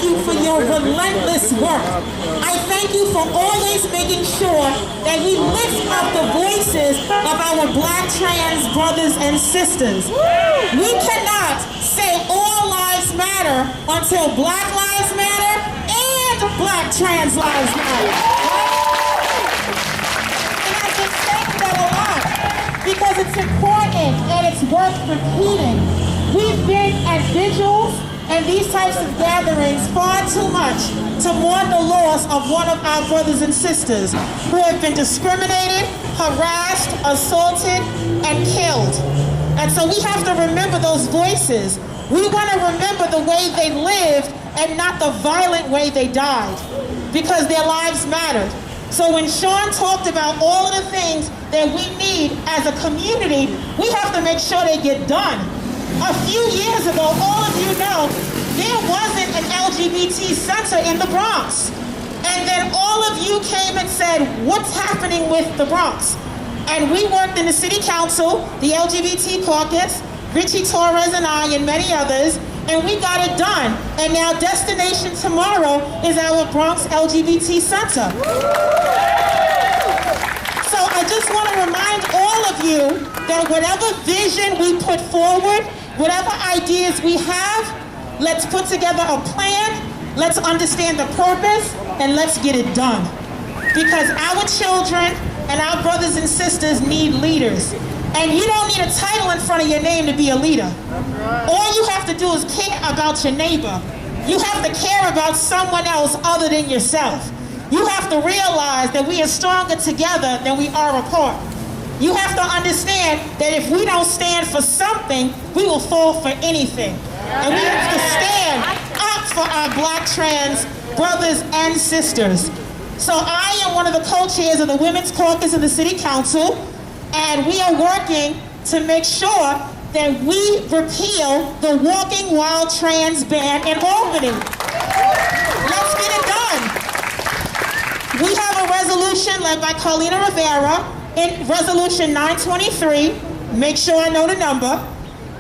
you for your relentless work. I thank you for always making sure that we lift up the voices of our Black trans brothers and sisters. We cannot say all lives matter until Black lives matter and Black trans lives matter. And I've been saying that a lot because it's important and it's worth repeating. We've been at vigils and these types of gatherings far too much to mourn the loss of one of our brothers and sisters who have been discriminated, harassed, assaulted, and killed. And so we have to remember those voices. We want to remember the way they lived and not the violent way they died, because their lives mattered. So when Sean talked about all of the things that we need as a community, we have to make sure they get done. A few years ago, all of you know, there wasn't an LGBT center in the Bronx. And then all of you came and said, what's happening with the Bronx? And we worked in the city council, the LGBT caucus, Richie Torres and I and many others, and we got it done. And now Destination Tomorrow is our Bronx LGBT center. So I just want to remind all of you that whatever vision we put forward, whatever ideas we have, let's put together a plan, let's understand the purpose, and let's get it done. Because our children and our brothers and sisters need leaders. And you don't need a title in front of your name to be a leader. All you have to do is care about your neighbor. You have to care about someone else other than yourself. You have to realize that we are stronger together than we are apart. You have to understand that if we don't stand for something, we will fall for anything. And we have to stand up for our Black trans brothers and sisters. So I am one of the co-chairs of the Women's Caucus in the City Council, and we are working to make sure that we repeal the Walking Wild trans ban in Albany. Let's get it done. We have a resolution led by Carlina Rivera in Resolution 923, make sure I know the number,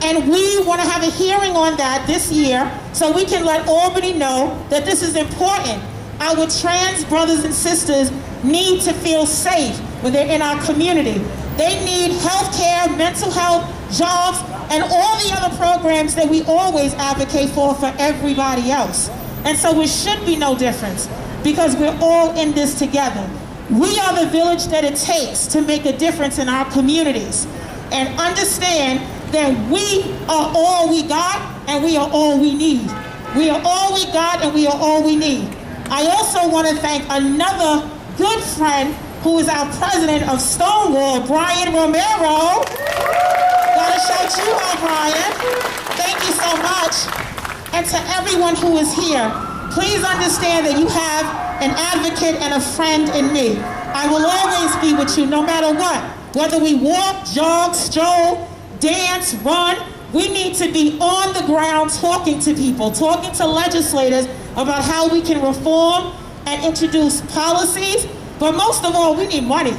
and we want to have a hearing on that this year so we can let Albany know that this is important. Our trans brothers and sisters need to feel safe when they're in our community. They need health care, mental health, jobs, and all the other programs that we always advocate for everybody else. And so it should be no difference because we're all in this together. We are the village that it takes to make a difference in our communities. And understand that we are all we got and we are all we need. We are all we got and we are all we need. I also want to thank another good friend who is our president of Stonewall, Brian Romero. Gotta shout you out, Brian. Thank you so much. And to everyone who is here, please understand that you have an advocate and a friend in me. I will always be with you no matter what. Whether we walk, jog, stroll, dance, run, we need to be on the ground talking to people, talking to legislators about how we can reform and introduce policies. But most of all, we need money.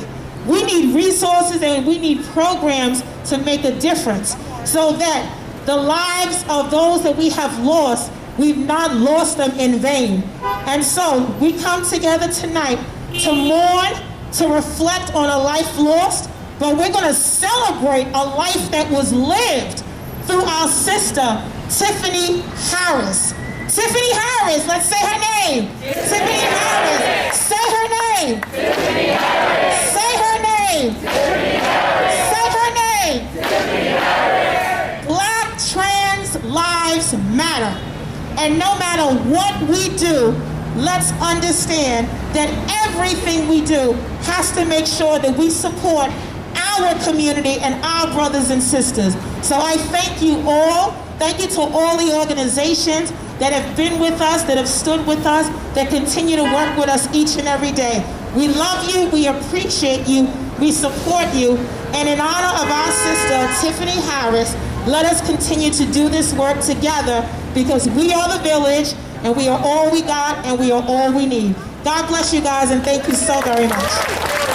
We need resources and we need programs to make a difference so that the lives of those that we have lost, we've not lost them in vain. And so we come together tonight to mourn, to reflect on a life lost, but we're going to celebrate a life that was lived through our sister, Tiffany Harris. Tiffany Harris, let's say her name. Tiffany Harris. Say her name. Tiffany Harris. Say her name. Tiffany Harris. Say her name. Tiffany Harris. Black trans lives matter. And no matter what we do, let's understand that everything we do has to make sure that we support our community and our brothers and sisters. So I thank you all. Thank you to all the organizations that have been with us, that have stood with us, that continue to work with us each and every day. We love you, we appreciate you, we support you, and in honor of our sister, Tiffany Harris, let us continue to do this work together because we are the village, and we are all we got, and we are all we need. God bless you guys, and thank you so very much.